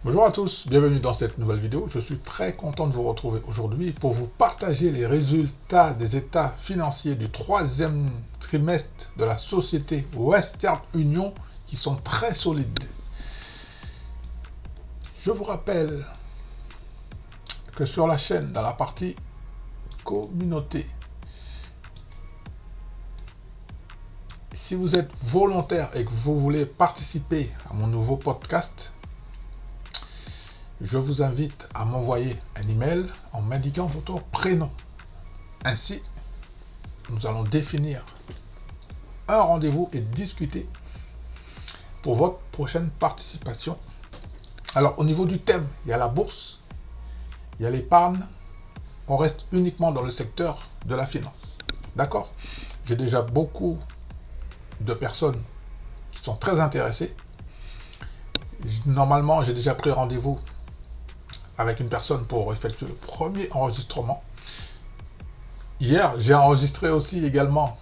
Bonjour à tous, bienvenue dans cette nouvelle vidéo. Je suis très content de vous retrouver aujourd'hui pour vous partager les résultats des états financiers du troisième trimestre de la société Western Union qui sont très solides. Je vous rappelle que sur la chaîne, dans la partie communauté, si vous êtes volontaire et que vous voulez participer à mon nouveau podcast, je vous invite à m'envoyer un email en m'indiquant votre prénom. Ainsi, nous allons définir un rendez-vous et discuter pour votre prochaine participation. Alors, au niveau du thème, il y a la bourse, il y a l'épargne. On reste uniquement dans le secteur de la finance. D'accord? J'ai déjà beaucoup de personnes qui sont très intéressées. Normalement, j'ai déjà pris rendez-vous avec une personne pour effectuer le premier enregistrement. Hier, j'ai enregistré aussi également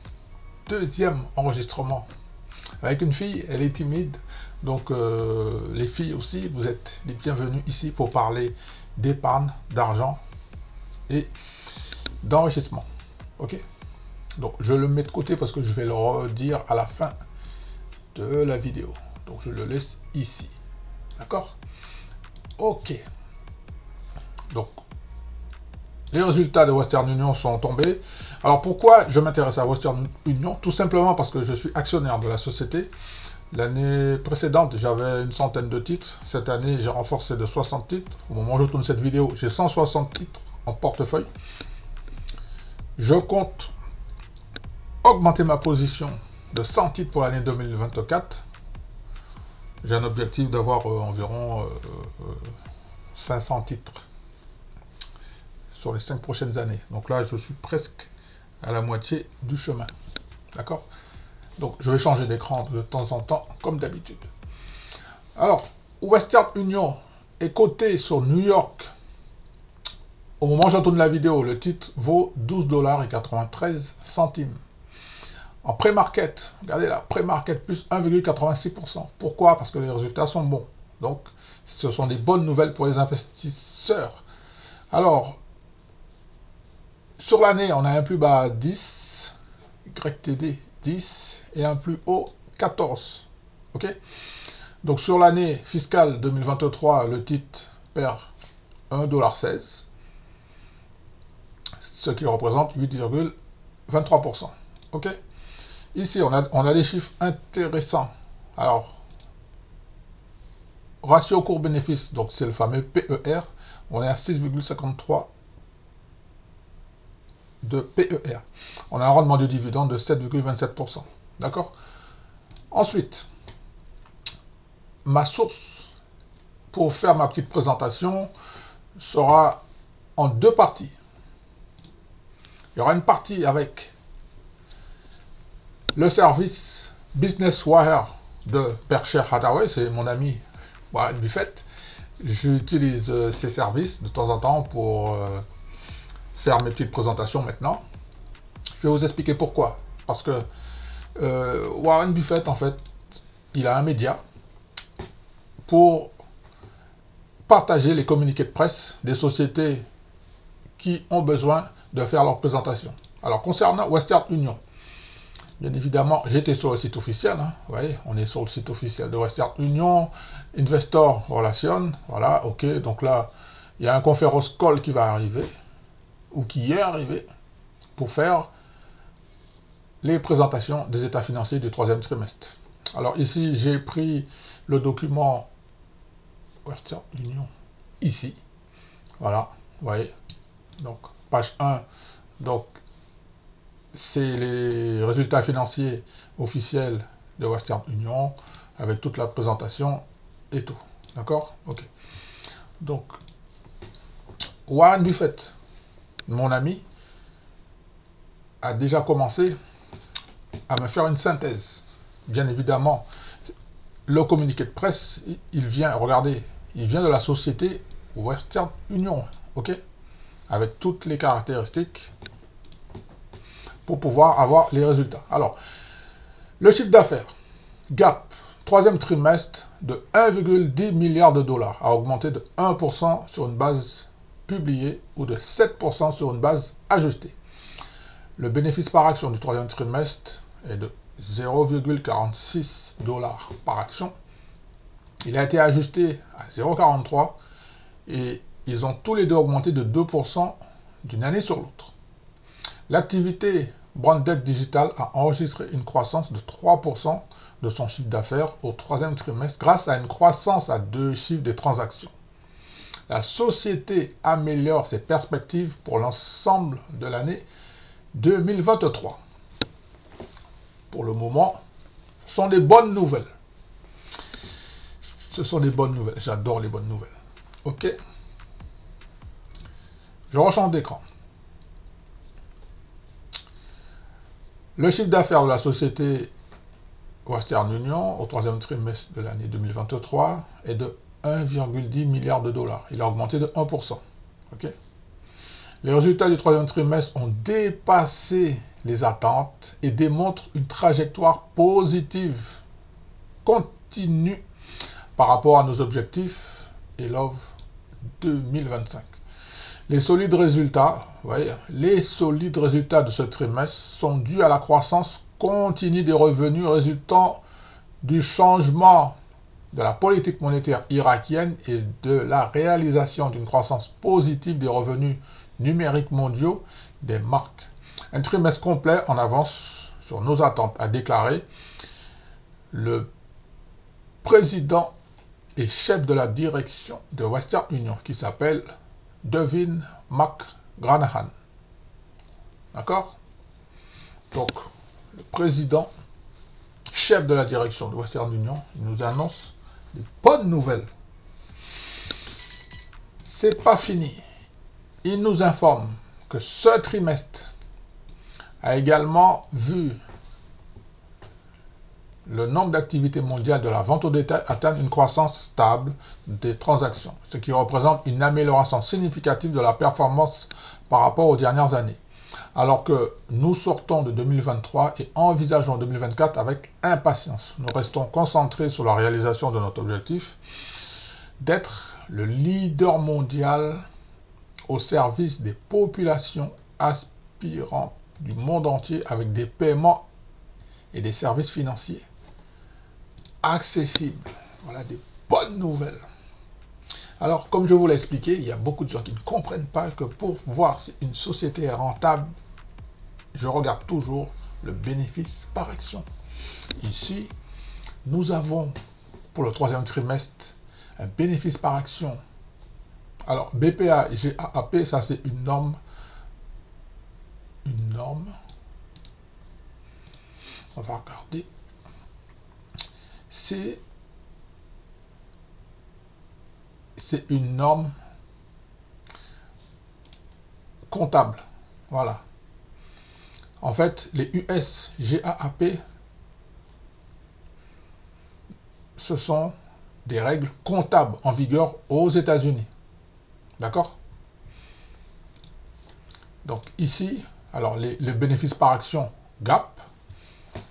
deuxième enregistrement avec une fille. Elle est timide, donc les filles aussi, vous êtes les bienvenus ici pour parler d'épargne, d'argent et d'enrichissement. Ok? Donc je le mets de côté parce que je vais le redire à la fin de la vidéo. Donc je le laisse ici. D'accord? Ok. Donc, les résultats de Western Union sont tombés. Alors, pourquoi je m'intéresse à Western Union? Tout simplement parce que je suis actionnaire de la société. L'année précédente, j'avais une centaine de titres. Cette année, j'ai renforcé de 60 titres. Au moment où je tourne cette vidéo, j'ai 160 titres en portefeuille. Je compte augmenter ma position de 100 titres pour l'année 2024. J'ai un objectif d'avoir environ 500 titres sur les 5 prochaines années. Donc là, je suis presque à la moitié du chemin. D'accord? Donc, je vais changer d'écran de temps en temps, comme d'habitude. Alors, Western Union est coté sur New York. Au moment où je tourne la vidéo, le titre vaut 12,93 $. En pré-market, regardez là, pré-market plus 1,86%. Pourquoi? Parce que les résultats sont bons. Donc, ce sont des bonnes nouvelles pour les investisseurs. Alors, sur l'année, on a un plus bas 10, YTD 10, et un plus haut 14. Ok? Donc sur l'année fiscale 2023, le titre perd 1,16 $, ce qui représente 8,23%. Ok? Ici, on a des chiffres intéressants. Alors, ratio cours-bénéfice, donc c'est le fameux PER, on est à 6,53 de PER. On a un rendement du dividende de 7,27%. D'accord? Ensuite, ma source pour faire ma petite présentation sera en deux parties. Il y aura une partie avec le service Business Wire de Berkshire Hathaway, c'est mon ami Warren Buffett. J'utilise ces services de temps en temps pour faire mes petites présentations maintenant. Je vais vous expliquer pourquoi. Parce que Warren Buffett, en fait, il a un média pour partager les communiqués de presse des sociétés qui ont besoin de faire leur présentation. Alors, concernant Western Union, bien évidemment, j'étais sur le site officiel. Hein, vous voyez, on est sur le site officiel de Western Union, Investor Relations. Voilà, ok. Donc là, il y a un conférence call qui va arriver, ou qui est arrivé, pour faire les présentations des états financiers du troisième trimestre. Alors ici, j'ai pris le document Western Union, ici. Voilà, vous voyez. Donc, page 1. Donc, c'est les résultats financiers officiels de Western Union, avec toute la présentation et tout. D'accord? Ok. Donc, Warren Buffett, mon ami, a déjà commencé à me faire une synthèse. Bien évidemment, le communiqué de presse, il vient, regardez, il vient de la société Western Union, ok? Avec toutes les caractéristiques pour pouvoir avoir les résultats. Alors, le chiffre d'affaires, gap, troisième trimestre, de 1,10 milliard de dollars, a augmenté de 1% sur une base publiée ou de 7% sur une base ajustée. Le bénéfice par action du troisième trimestre est de 0,46 dollars par action. Il a été ajusté à 0,43 et ils ont tous les deux augmenté de 2% d'une année sur l'autre. L'activité Branded Digital a enregistré une croissance de 3% de son chiffre d'affaires au troisième trimestre grâce à une croissance à 2 chiffres des transactions. La société améliore ses perspectives pour l'ensemble de l'année 2023. Pour le moment, ce sont des bonnes nouvelles. Ce sont des bonnes nouvelles. J'adore les bonnes nouvelles. OK. Je rechange d'écran. Le chiffre d'affaires de la société Western Union au troisième trimestre de l'année 2023 est de 1,10 milliard de dollars. Il a augmenté de 1%. OK. Les résultats du troisième trimestre ont dépassé les attentes et démontrent une trajectoire positive continue par rapport à nos objectifs et l'OV 2025. Les solides résultats, les solides résultats de ce trimestre sont dus à la croissance continue des revenus résultant du changement de la politique monétaire irakienne et de la réalisation d'une croissance positive des revenus numériques mondiaux des marques. Un trimestre complet en avance sur nos attentes, a déclaré le président et chef de la direction de Western Union, qui s'appelle Devin McGranahan. D'accord? Donc, le président, chef de la direction de Western Union, il nous annonce de bonnes nouvelles. C'est pas fini. Il nous informe que ce trimestre a également vu le nombre d'activités mondiales de la vente au détail atteindre une croissance stable des transactions, ce qui représente une amélioration significative de la performance par rapport aux dernières années. Alors que nous sortons de 2023 et envisageons 2024 avec impatience. Nous restons concentrés sur la réalisation de notre objectif d'être le leader mondial au service des populations aspirantes du monde entier avec des paiements et des services financiers accessibles. Voilà des bonnes nouvelles. Alors, comme je vous l'ai expliqué, il y a beaucoup de gens qui ne comprennent pas que pour voir si une société est rentable, je regarde toujours le bénéfice par action. Ici, nous avons, pour le troisième trimestre, un bénéfice par action. Alors, BPA et GAAP, ça c'est une norme. On va regarder. C'est une norme comptable. Voilà. En fait, les US GAAP, ce sont des règles comptables en vigueur aux États-Unis. D'accord? Donc ici, alors les bénéfices par action GAAP,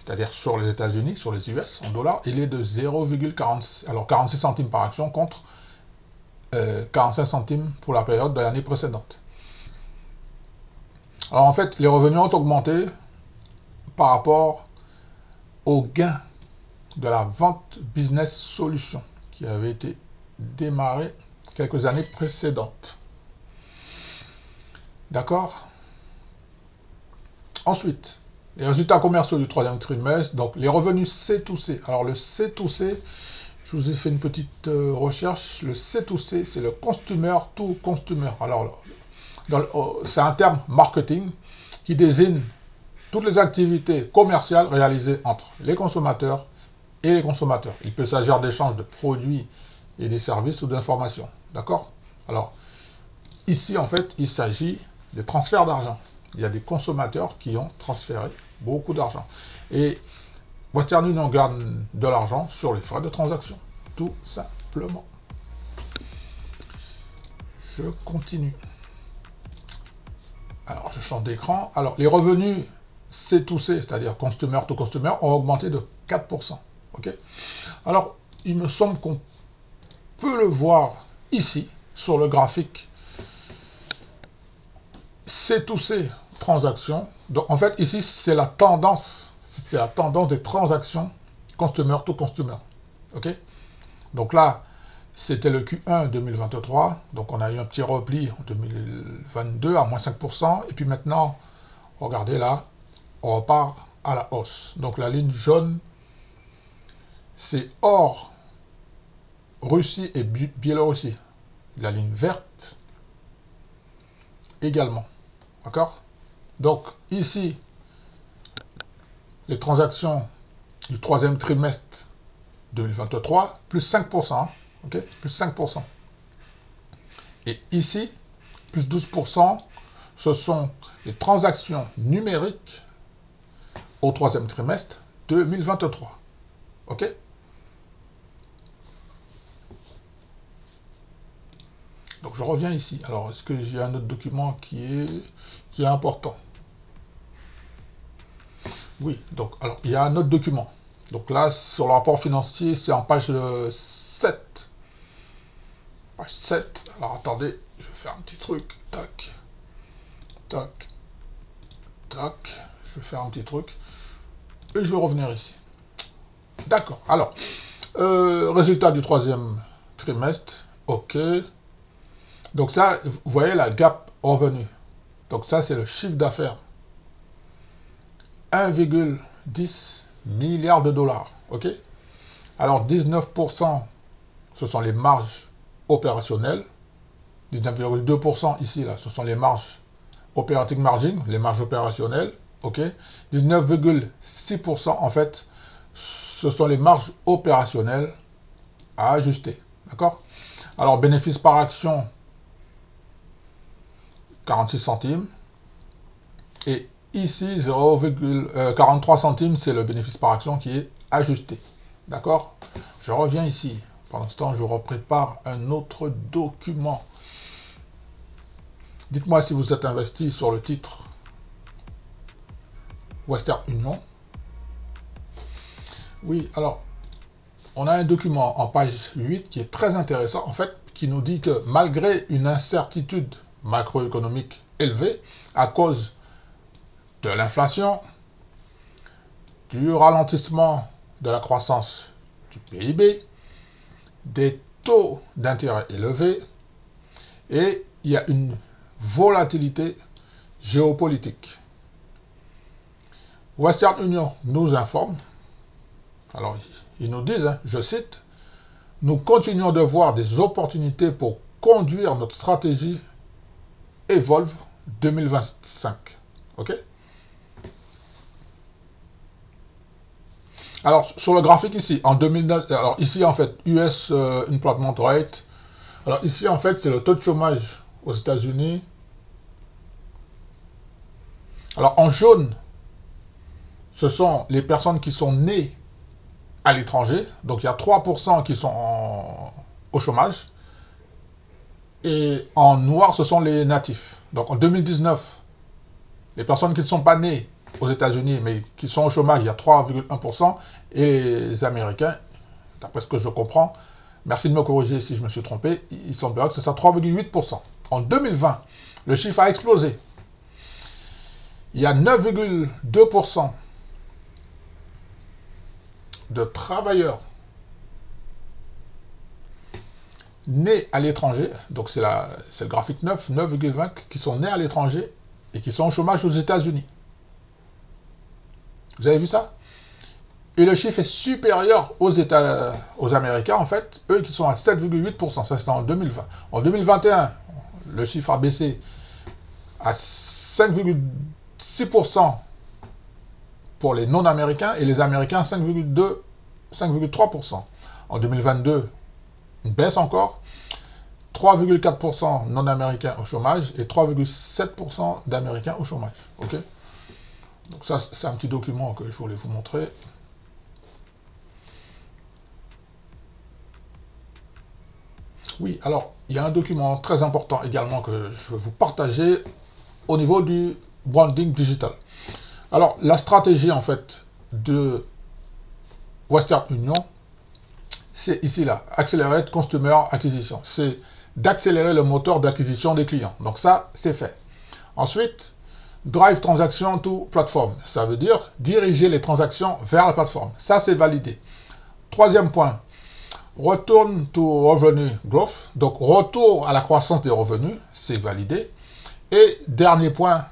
c'est-à-dire sur les États-Unis, sur les US, en dollars, il est de 46 centimes par action contre 45 centimes pour la période de l'année précédente. Alors en fait, les revenus ont augmenté par rapport aux gains de la vente Business Solutions qui avait été démarrée quelques années précédentes. D'accord? Ensuite, les résultats commerciaux du troisième trimestre, donc les revenus C2C. Alors le C2C, je vous ai fait une petite recherche. Le C2C, c'est le Consumer to Consumer. Alors, c'est un terme marketing qui désigne toutes les activités commerciales réalisées entre les consommateurs et les consommateurs. Il peut s'agir d'échanges de produits et des services ou d'informations. D'accord? Alors, ici, en fait, il s'agit de transferts d'argent. Il y a des consommateurs qui ont transféré beaucoup d'argent. Et Western Union gagne de l'argent sur les frais de transaction. Tout simplement. Je continue. Alors, je change d'écran. Alors, les revenus C2C, c'est-à-dire Consumer to Consumer, ont augmenté de 4%. OK? Alors, il me semble qu'on peut le voir ici, sur le graphique. C'est tous ces transactions. Donc, en fait, ici, c'est la tendance. C'est la tendance des transactions customer to customer. OK? Donc là, c'était le Q1 2023. Donc, on a eu un petit repli en 2022 à moins 5%. Et puis maintenant, regardez là, on repart à la hausse. Donc, la ligne jaune, c'est hors Russie et Biélorussie. La ligne verte également. D'accord? Donc, ici, les transactions du troisième trimestre 2023, plus 5%. Hein, ok? Plus 5%. Et ici, plus 12%, ce sont les transactions numériques au troisième trimestre 2023. OK? Donc je reviens ici. Alors, est-ce que j'ai un autre document qui est important? Oui, donc alors il y a un autre document. Donc là, sur le rapport financier, c'est en page 7. Page 7. Alors attendez, je vais faire un petit truc. Tac. Tac. Tac. Je vais faire un petit truc. Et je vais revenir ici. D'accord. Alors, résultat du troisième trimestre. OK. Donc ça, vous voyez la gap revenu. Donc ça, c'est le chiffre d'affaires. 1,10 milliard de dollars. OK? Alors, 19%, ce sont les marges opérationnelles. 19,2% ici, là, ce sont les marges operating margin, les marges opérationnelles. OK? 19,6%, en fait, ce sont les marges opérationnelles à ajuster. D'accord? Alors, bénéfice par action, 46 centimes. Et ici, 0,43 centimes, c'est le bénéfice par action qui est ajusté. D'accord? Je reviens ici. Pendant ce temps, je reprépare un autre document. Dites-moi si vous êtes investi sur le titre Western Union. Oui, alors, on a un document en page 8 qui est très intéressant, en fait, qui nous dit que malgré une incertitude macroéconomique élevée, à cause de l'inflation, du ralentissement de la croissance du PIB, des taux d'intérêt élevés, et il y a une volatilité géopolitique. Western Union nous informe, alors ils nous disent, hein, je cite, « Nous continuons de voir des opportunités pour conduire notre stratégie Evolve 2025. » OK? Alors, sur le graphique ici, en 2009, alors ici, en fait, US Employment Rate. Alors ici, en fait, c'est le taux de chômage aux États-Unis. Alors, en jaune, ce sont les personnes qui sont nées à l'étranger. Donc, il y a 3% qui sont au chômage. Et en noir, ce sont les natifs. Donc, en 2019, les personnes qui ne sont pas nées aux États-Unis, mais qui sont au chômage, il y a 3,1%. Et les Américains, d'après ce que je comprends, merci de me corriger si je me suis trompé, il semblerait que c'est ça, 3,8%. En 2020, le chiffre a explosé. Il y a 9,2% de travailleurs nés à l'étranger, donc c'est le graphique 9, 9,20 qui sont nés à l'étranger et qui sont au chômage aux États-Unis. Vous avez vu ça? Et le chiffre est supérieur aux Américains, en fait, eux qui sont à 7,8%. Ça, c'est en 2020. En 2021, le chiffre a baissé à 5,6% pour les non-américains et les Américains 5,2%, 5,3%. En 2022, une baisse encore. 3,4% non-américains au chômage et 3,7% d'Américains au chômage. OK? Donc ça, c'est un petit document que je voulais vous montrer. Oui, alors, il y a un document très important également que je vais vous partager au niveau du branding digital. Alors, la stratégie, en fait, de Western Union, c'est ici là, Accelerate Customer Acquisition. C'est d'accélérer le moteur d'acquisition des clients. Donc ça, c'est fait. Ensuite, Drive Transaction to Platform. Ça veut dire diriger les transactions vers la plateforme. Ça, c'est validé. Troisième point, Return to Revenue Growth. Donc, retour à la croissance des revenus. C'est validé. Et dernier point,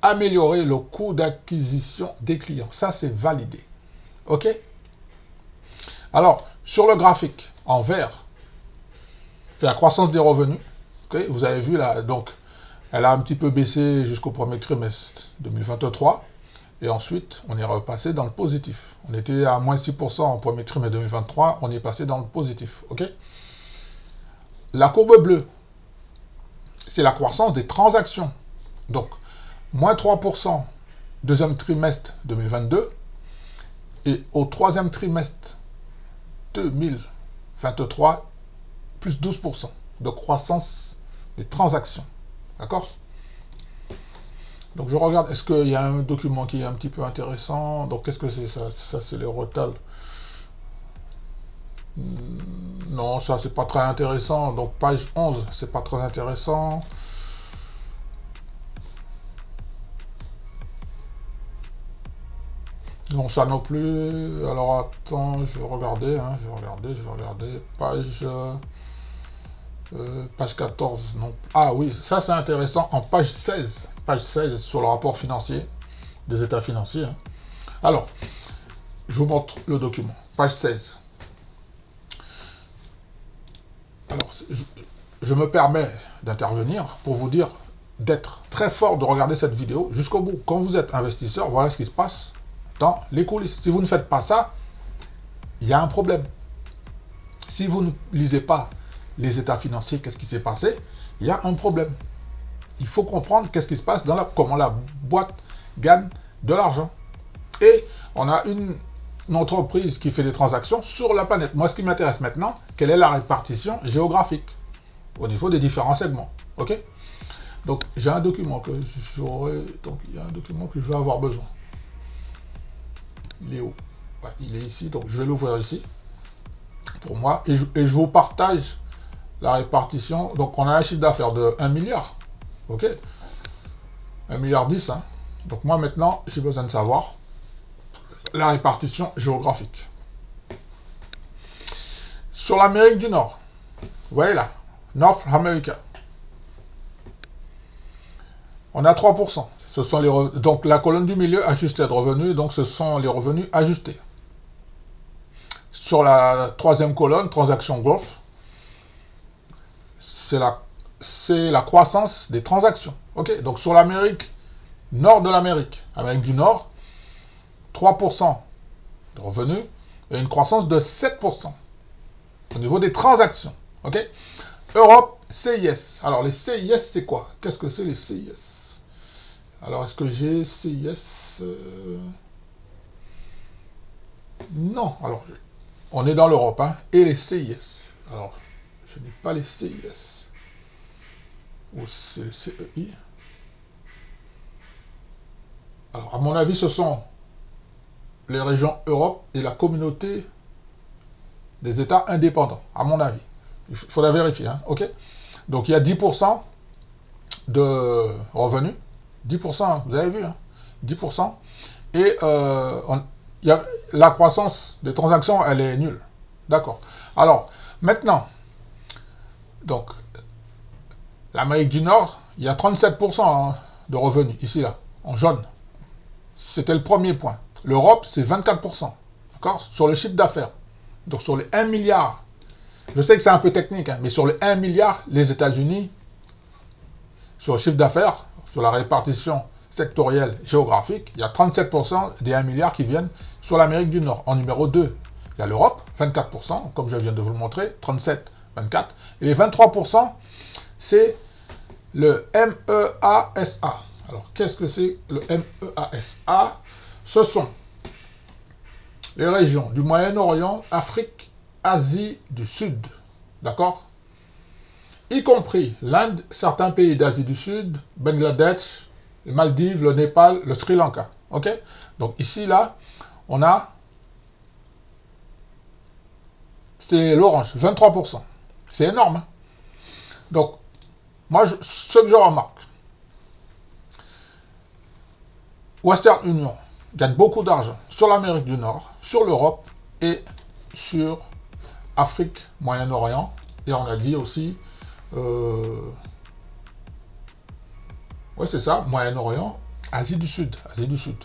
améliorer le coût d'acquisition des clients. Ça, c'est validé. OK? Alors, sur le graphique, en vert, c'est la croissance des revenus. Okay? Vous avez vu là, donc, elle a un petit peu baissé jusqu'au premier trimestre 2023. Et ensuite, on est repassé dans le positif. On était à moins 6% au premier trimestre 2023. On est passé dans le positif. OK? La courbe bleue, c'est la croissance des transactions. Donc, moins 3% deuxième trimestre 2022. Et au troisième trimestre 2023, plus 12% de croissance des transactions. D'accord? Donc je regarde, est-ce qu'il y a un document qui est un petit peu intéressant? Donc qu'est-ce que c'est ça? Ça c'est les retals. Non, ça c'est pas très intéressant. Donc page 11, c'est pas très intéressant. Non, ça non plus. Alors attends, je vais regarder, hein, je vais regarder. Page 14, non. Ah oui, ça c'est intéressant. En page 16 sur le rapport financier, des états financiers. Hein. Alors, je vous montre le document. Page 16. Alors, je me permets d'intervenir pour vous dire d'être très fort, de regarder cette vidéo jusqu'au bout. Quand vous êtes investisseur, voilà ce qui se passe dans les coulisses. Si vous ne faites pas ça, il y a un problème. Si vous ne lisez pas les états financiers, qu'est-ce qui s'est passé? Il y a un problème. Il faut comprendre qu'est-ce qui se passe comment la boîte gagne de l'argent. Et on a une entreprise qui fait des transactions sur la planète. Moi, ce qui m'intéresse maintenant, quelle est la répartition géographique au niveau des différents segments. OK? Donc, j'ai un document que j'aurai. Donc, il y a un document que je vais avoir besoin. Il est où? Ouais, il est ici, donc je vais l'ouvrir ici. Pour moi. Et je vous partage la répartition. Donc, on a un chiffre d'affaires de 1 milliard. OK? 1 milliard 10. Hein. Donc, moi, maintenant, j'ai besoin de savoir la répartition géographique. Sur l'Amérique du Nord, vous voyez là, North America, on a 3%. Ce sont les donc, la colonne du milieu, ajustée de revenus, donc ce sont les revenus ajustés. Sur la troisième colonne, Transaction Growth, c'est la croissance des transactions. OK? Donc, sur l'Amérique, nord de l'Amérique, Amérique du Nord, 3% de revenus et une croissance de 7% au niveau des transactions. OK? Europe, CIS. Alors, les CIS, c'est quoi? Qu'est-ce que c'est les CIS? Alors, est-ce que j'ai CIS? Non. Alors, on est dans l'Europe, hein, et les CIS. Alors, je n'ai pas les CIS. Ou c'est le CEI. Alors, à mon avis, ce sont les régions Europe et la communauté des États indépendants, à mon avis. Il faut la vérifier, hein, OK? Donc, il y a 10% de revenus. 10%, vous avez vu, hein, 10%. Et la croissance des transactions, elle est nulle. D'accord. Alors, maintenant, donc, l'Amérique du Nord, il y a 37% hein, de revenus, ici, là, en jaune. C'était le premier point. L'Europe, c'est 24%. D'accord? Sur le chiffre d'affaires. Donc, sur les 1 milliard, je sais que c'est un peu technique, hein, mais sur les 1 milliard, les États-Unis, sur le chiffre d'affaires, sur la répartition sectorielle géographique, il y a 37% des 1 milliard qui viennent sur l'Amérique du Nord. En numéro 2, il y a l'Europe, 24%, comme je viens de vous le montrer, 37, 24. Et les 23%, c'est le MEASA. Alors, qu'est-ce que c'est le MEASA? Ce sont les régions du Moyen-Orient, Afrique, Asie du Sud. D'accord? Y compris l'Inde, certains pays d'Asie du Sud, Bangladesh, les Maldives, le Népal, le Sri Lanka. OK? Donc ici, là, on a c'est l'orange, 23%. C'est énorme. Hein? Donc, moi, ce que je remarque, Western Union gagne beaucoup d'argent sur l'Amérique du Nord, sur l'Europe et sur Afrique, Moyen-Orient. Et on a dit aussi, oui c'est ça, Moyen-Orient, Asie du Sud. Asie du Sud.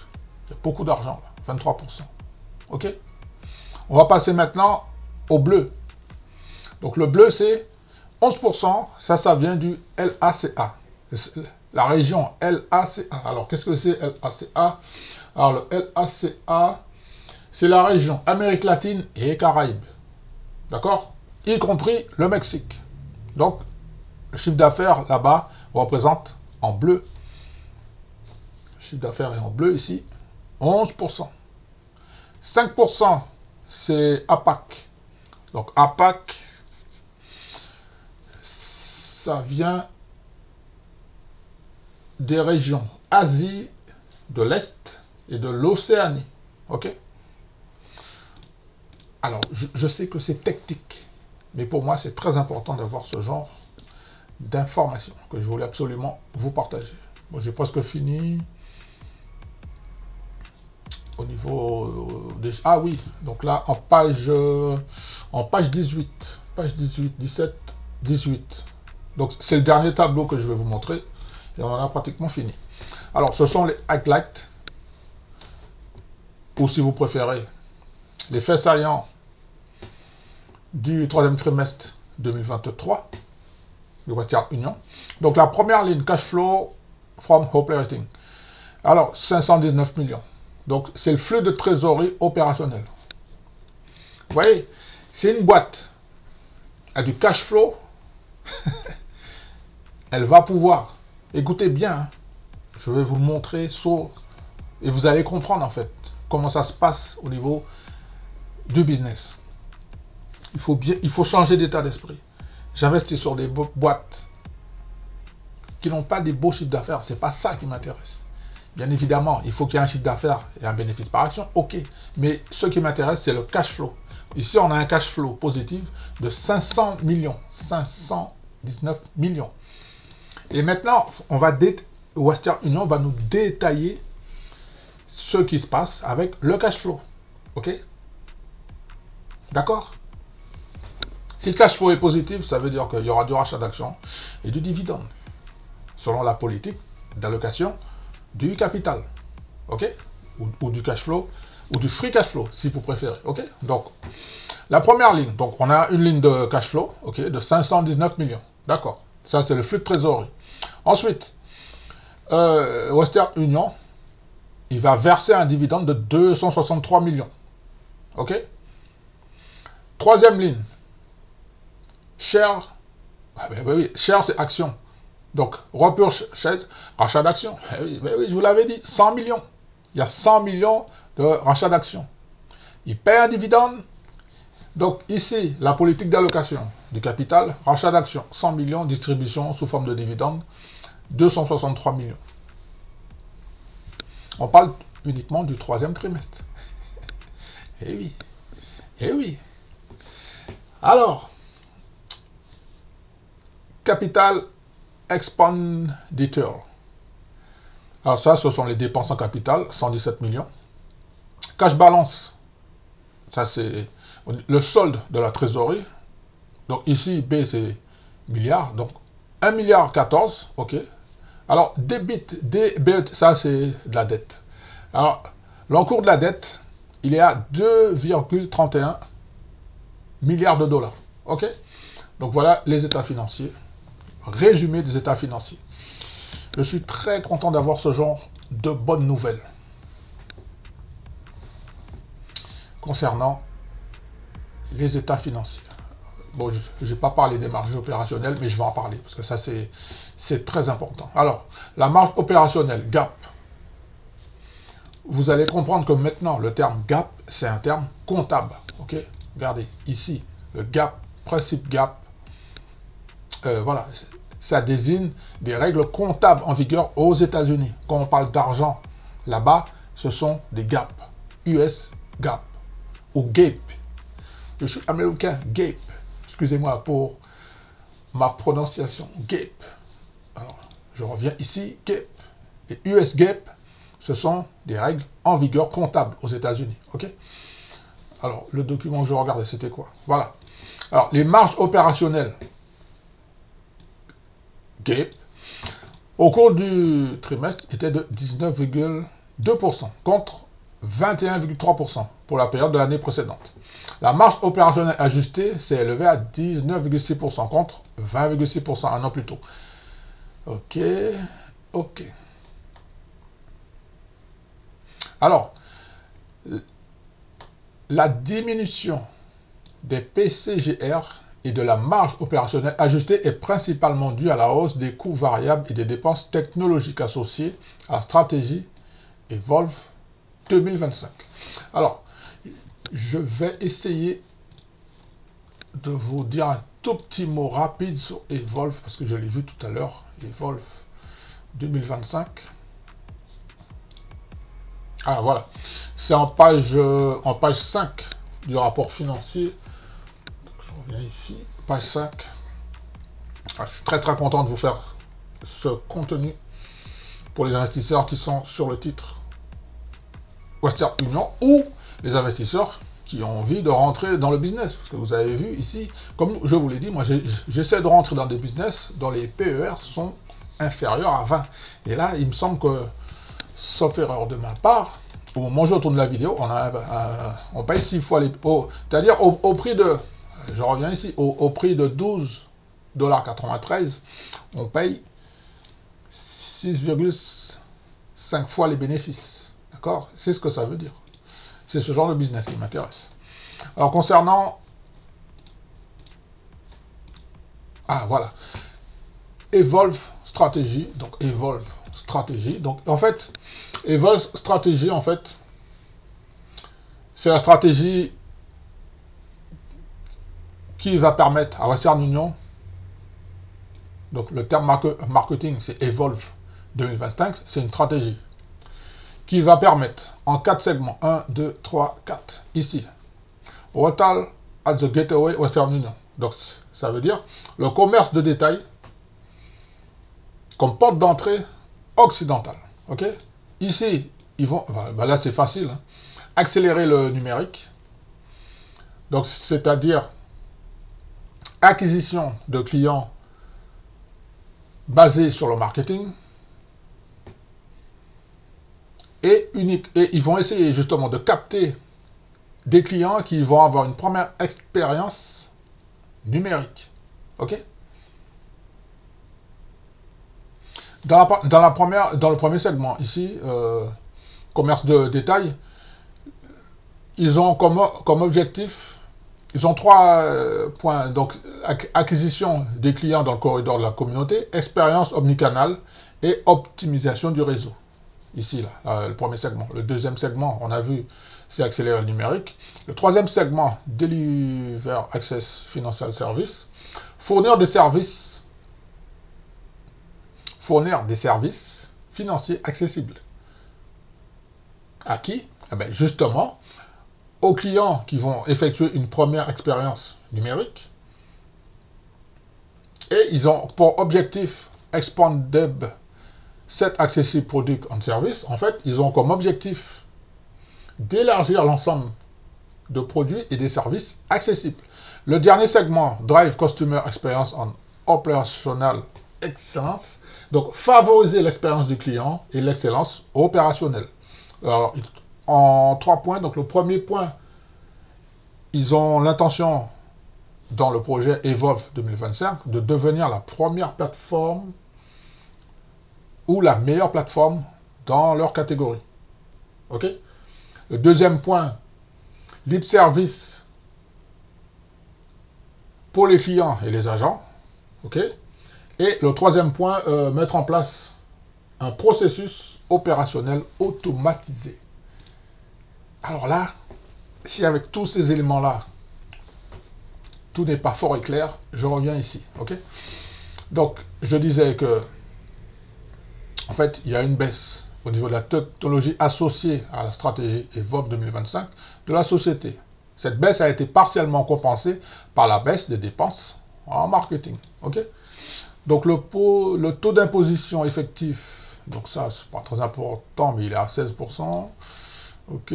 Il y a beaucoup d'argent, 23%. Ok? On va passer maintenant au bleu. Donc le bleu, c'est 11%. Ça vient du LACA. La région LACA. Alors, qu'est-ce que c'est LACA? Alors, le LACA, c'est la région Amérique latine et Caraïbes. D'accord? Y compris le Mexique. Donc, le chiffre d'affaires là-bas représente en bleu. Le chiffre d'affaires est en bleu ici. 11%. 5%, c'est APAC. Donc, APAC, ça vient des régions Asie de l'Est et de l'Océanie. Ok? Alors, je sais que c'est technique, mais pour moi, c'est très important d'avoir ce genre d'informations que je voulais absolument vous partager. Bon, j'ai presque fini. Au niveau des... Ah oui, donc là, en page 18, page 18, 17, 18. Donc, c'est le dernier tableau que je vais vous montrer. Et on en a pratiquement fini. Alors, ce sont les highlights, ou si vous préférez, les faits saillants du troisième trimestre 2023 de Western Union. Donc, la première ligne, cash flow from operating. Alors, 519 millions. Donc, c'est le flux de trésorerie opérationnel. Vous voyez, c'est une boîte à du cash flow. Elle va pouvoir, écoutez bien, hein, je vais vous le montrer, et vous allez comprendre en fait comment ça se passe au niveau du business. Il faut changer d'état d'esprit. J'investis sur des boîtes qui n'ont pas des beaux chiffres d'affaires. C'est pas ça qui m'intéresse. Bien évidemment, il faut qu'il y ait un chiffre d'affaires et un bénéfice par action, ok. Mais ce qui m'intéresse, c'est le cash flow. Ici, on a un cash flow positif de 500 millions. 519 millions. Et maintenant, Western Union va nous détailler ce qui se passe avec le cash flow. Ok? D'accord? Si le cash flow est positif, ça veut dire qu'il y aura du rachat d'actions et du dividende, selon la politique d'allocation du capital. Ok? Ou du cash flow, ou du free cash flow, si vous préférez. Ok? Donc, la première ligne, donc on a une ligne de cash flow, ok, de 519 millions. D'accord? Ça, c'est le flux de trésorerie. Ensuite, Western Union, il va verser un dividende de 263 millions. OK? Troisième ligne. Share. Ah ben oui, share, c'est action. Donc, repurchase, rachat d'actions. Oui, je vous l'avais dit, 100 millions. Il y a 100 millions de rachat d'actions. Il paie un dividende. Donc, ici, la politique d'allocation du capital, rachat d'actions, 100 millions, distribution sous forme de dividende, 263 millions. On parle uniquement du troisième trimestre. Eh oui. Eh oui. Alors, capital expenditure. Alors ça, ce sont les dépenses en capital, 117 millions. Cash balance, ça c'est le solde de la trésorerie. Donc ici, B c'est milliards, donc 1 milliard 14, ok. Alors, débit, ça c'est de la dette. Alors, l'encours de la dette, il est à 2,31 milliards de dollars, ok. Donc voilà les états financiers, résumé des états financiers. Je suis très content d'avoir ce genre de bonnes nouvelles concernant les états financiers. Bon, je n'ai pas parlé des marges opérationnelles, mais je vais en parler, parce que ça, c'est très important. Alors, la marge opérationnelle, gap. Vous allez comprendre que maintenant, le terme gap, c'est un terme comptable. Ok? Regardez, ici, le gap, principe gap, voilà, ça désigne des règles comptables en vigueur aux États-Unis. Quand on parle d'argent, là-bas, ce sont des gaps, US GAAP ou GAPE. Je suis américain, GAPE. Excusez-moi pour ma prononciation, GAPE. Alors, je reviens ici, GAPE. Les US GAPE, ce sont des règles en vigueur comptables aux États-Unis. OK? Alors, le document que je regardais, c'était quoi? Voilà. Alors, les marges opérationnelles GAPE au cours du trimestre étaient de 19,2% contre 21,3% pour la période de l'année précédente. La marge opérationnelle ajustée s'est élevée à 19,6% contre 20,6% un an plus tôt. OK, OK. Alors, la diminution des PCGR et de la marge opérationnelle ajustée est principalement due à la hausse des coûts variables et des dépenses technologiques associées à la stratégie Evolve 2025. Alors, je vais essayer de vous dire un tout petit mot rapide sur Evolve, parce que je l'ai vu tout à l'heure, Evolve 2025. Ah, voilà. C'est en page 5 du rapport financier. Je reviens ici, page 5. Ah, je suis très content de vous faire ce contenu pour les investisseurs qui sont sur le titre Western Union ou les investisseurs qui ont envie de rentrer dans le business. Parce que vous avez vu ici, comme je vous l'ai dit, moi j'essaie de rentrer dans des business dont les PER sont inférieurs à 20. Et là, il me semble que, sauf erreur de ma part, au moment où je tourne la vidéo, on paye 6 fois les... c'est-à-dire au prix de... Je reviens ici, au prix de 12,93 $, on paye 6,5 fois les bénéfices. D'accord? C'est ce que ça veut dire. C'est ce genre de business qui m'intéresse. Alors, concernant... Ah, voilà. Evolve Strategy. Donc, Evolve Strategy. Donc, en fait, Evolve Strategy, en fait, c'est la stratégie qui va permettre à Western Union, donc le terme marketing, c'est Evolve 2025, c'est une stratégie qui va permettre en 4 segments, 1, 2, 3, 4, ici, Retail at the Gateway Western Union. Donc, ça veut dire le commerce de détail comme porte d'entrée occidentale. OK? Ici, ils vont, là c'est facile, hein, accélérer le numérique. Donc, c'est-à-dire acquisition de clients basés sur le marketing. Et ils vont essayer justement de capter des clients qui vont avoir une première expérience numérique. OK? Dans le premier segment, ici, commerce de détail, ils ont comme objectif, ils ont 3 points. Donc, acquisition des clients dans le corridor de la communauté, expérience omnicanal et optimisation du réseau. Ici, là, le premier segment. Le deuxième segment, on a vu, c'est accélérer le numérique. Le troisième segment, Deliver Access Financial Service, fournir des services financiers accessibles. À qui? Eh bien, justement, aux clients qui vont effectuer une première expérience numérique. Et ils ont pour objectif expandable set accessible product and service. En fait, ils ont comme objectif d'élargir l'ensemble de produits et des services accessibles. Le dernier segment, Drive Customer Experience and Operational Excellence. Donc, favoriser l'expérience du client et l'excellence opérationnelle. Alors, en 3 points. Donc, le premier point, ils ont l'intention, dans le projet Evolve 2025, de devenir la première plateforme ou la meilleure plateforme dans leur catégorie. OK? Le deuxième point, libre service pour les clients et les agents. OK? Et le troisième point, mettre en place un processus opérationnel automatisé. Alors là, si avec tous ces éléments-là, tout n'est pas fort et clair, je reviens ici. OK? Donc, je disais que en fait, il y a une baisse au niveau de la technologie associée à la stratégie Evolve 2025 de la société. Cette baisse a été partiellement compensée par la baisse des dépenses en marketing. Ok? Donc le taux d'imposition effectif, donc ça c'est pas très important, mais il est à 16%. Ok,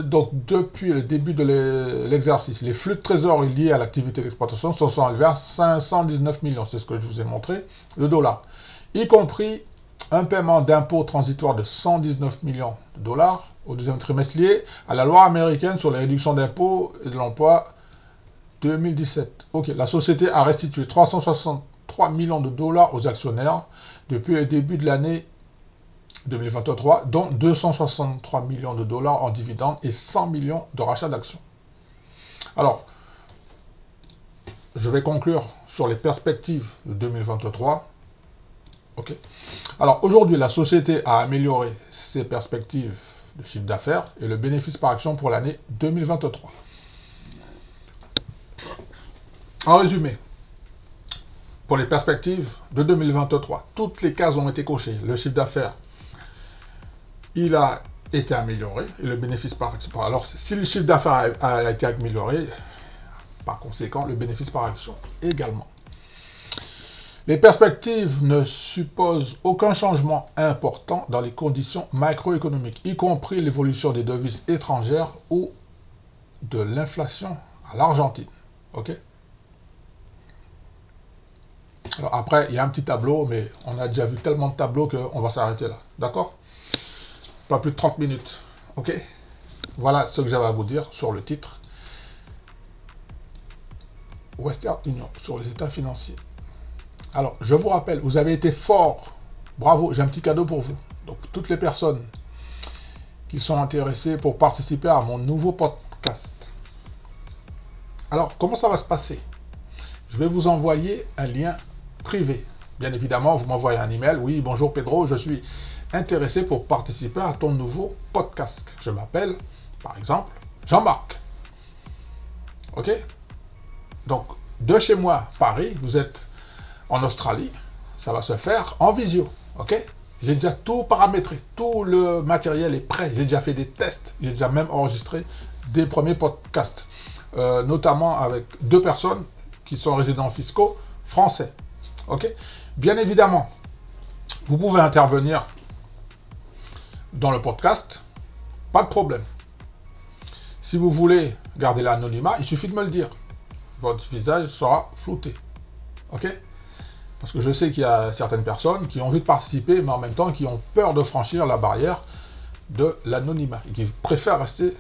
donc depuis le début de l'exercice, les flux de trésor liés à l'activité d'exploitation se sont élevés à 519 millions, c'est ce que je vous ai montré, de dollars, y compris un paiement d'impôt transitoire de 119 millions de dollars au deuxième trimestre lié à la loi américaine sur les réductions d'impôts et de l'emploi 2017. Ok, la société a restitué 363 millions de dollars aux actionnaires depuis le début de l'année 2023, dont 263 millions de dollars en dividendes et 100 millions de rachats d'actions. Alors, je vais conclure sur les perspectives de 2023. Ok. Alors, aujourd'hui, la société a amélioré ses perspectives de chiffre d'affaires et le bénéfice par action pour l'année 2023. En résumé, pour les perspectives de 2023, toutes les cases ont été cochées. Le chiffre d'affaires, il a été amélioré et le bénéfice par action. Alors, si le chiffre d'affaires a été amélioré, par conséquent, le bénéfice par action également. Les perspectives ne supposent aucun changement important dans les conditions macroéconomiques, y compris l'évolution des devises étrangères ou de l'inflation à l'Argentine. Ok? Alors après, il y a un petit tableau, mais on a déjà vu tellement de tableaux qu'on va s'arrêter là. D'accord? Pas plus de 30 minutes. Ok? Voilà ce que j'avais à vous dire sur le titre. Western Union, sur les états financiers. Alors, je vous rappelle, vous avez été fort. Bravo, j'ai un petit cadeau pour vous. Donc, toutes les personnes qui sont intéressées pour participer à mon nouveau podcast. Alors, comment ça va se passer? Je vais vous envoyer un lien privé. Bien évidemment, vous m'envoyez un email. Oui, bonjour Pedro, je suis intéressé pour participer à ton nouveau podcast. Je m'appelle, par exemple, Jean-Marc. Ok? Donc, de chez moi, Paris, vous êtes en Australie, ça va se faire en visio. Ok? J'ai déjà tout paramétré, tout le matériel est prêt. J'ai déjà fait des tests, j'ai déjà même enregistré des premiers podcasts, notamment avec 2 personnes qui sont résidents fiscaux français. Ok? Bien évidemment, vous pouvez intervenir dans le podcast, pas de problème. Si vous voulez garder l'anonymat, il suffit de me le dire. Votre visage sera flouté. Ok? Parce que je sais qu'il y a certaines personnes qui ont envie de participer, mais en même temps qui ont peur de franchir la barrière de l'anonymat et qui préfèrent rester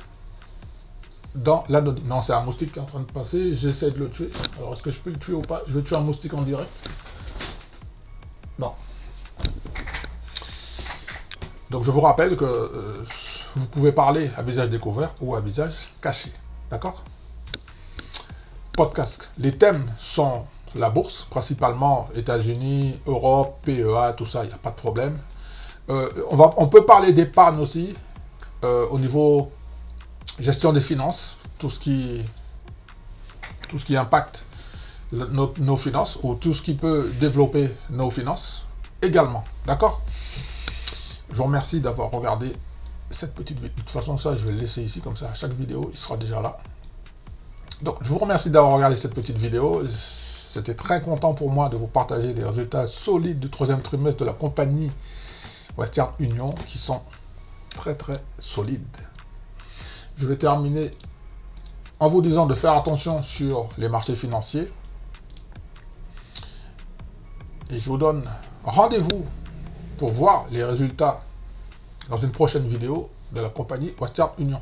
dans l'anonymat. Non, c'est un moustique qui est en train de passer, j'essaie de le tuer. Alors, est-ce que je peux le tuer ou pas? Je vais tuer un moustique en direct. Non. Donc, je vous rappelle que vous pouvez parler à visage découvert ou à visage caché. D'accord? Podcast. Les thèmes sont la bourse, principalement États-Unis, Europe, PEA, tout ça, il n'y a pas de problème. On peut parler d'épargne aussi, au niveau gestion des finances, tout ce qui impacte nos finances, ou tout ce qui peut développer nos finances également. D'accord? Je vous remercie d'avoir regardé cette petite vidéo. De toute façon, ça, je vais le laisser ici, comme ça, à chaque vidéo, il sera déjà là. Donc, je vous remercie d'avoir regardé cette petite vidéo. C'était très content pour moi de vous partager les résultats solides du 3e trimestre de la compagnie Western Union, qui sont très très solides. Je vais terminer en vous disant de faire attention sur les marchés financiers. Et je vous donne rendez-vous pour voir les résultats dans une prochaine vidéo de la compagnie Western Union.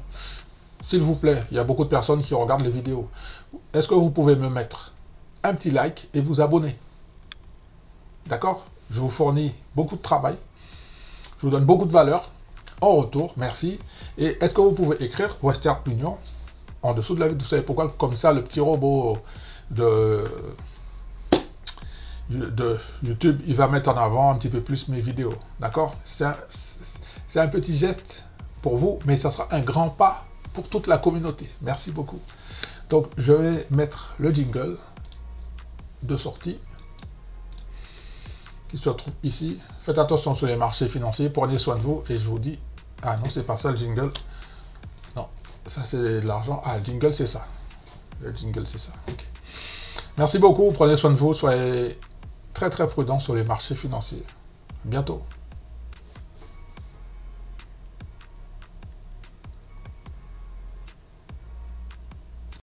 S'il vous plaît, il y a beaucoup de personnes qui regardent les vidéos. Est-ce que vous pouvez me mettre un petit like et vous abonner? D'accord? Je vous fournis beaucoup de travail. Je vous donne beaucoup de valeur. En retour, merci. Et est-ce que vous pouvez écrire Western Union en dessous de la vidéo? Vous savez pourquoi? Comme ça, le petit robot de YouTube, il va mettre en avant un petit peu plus mes vidéos. D'accord? C'est un petit geste pour vous, mais ça sera un grand pas pour toute la communauté. Merci beaucoup. Donc, je vais mettre le jingle de sortie qui se trouve ici. Faites attention sur les marchés financiers, prenez soin de vous et je vous dis... Ah non, c'est pas ça le jingle. Non, Ça, c'est de l'argent. Ah, le jingle, c'est ça. Le jingle, c'est ça. Okay. Merci beaucoup. Prenez soin de vous. Soyez très, très prudents sur les marchés financiers. À bientôt.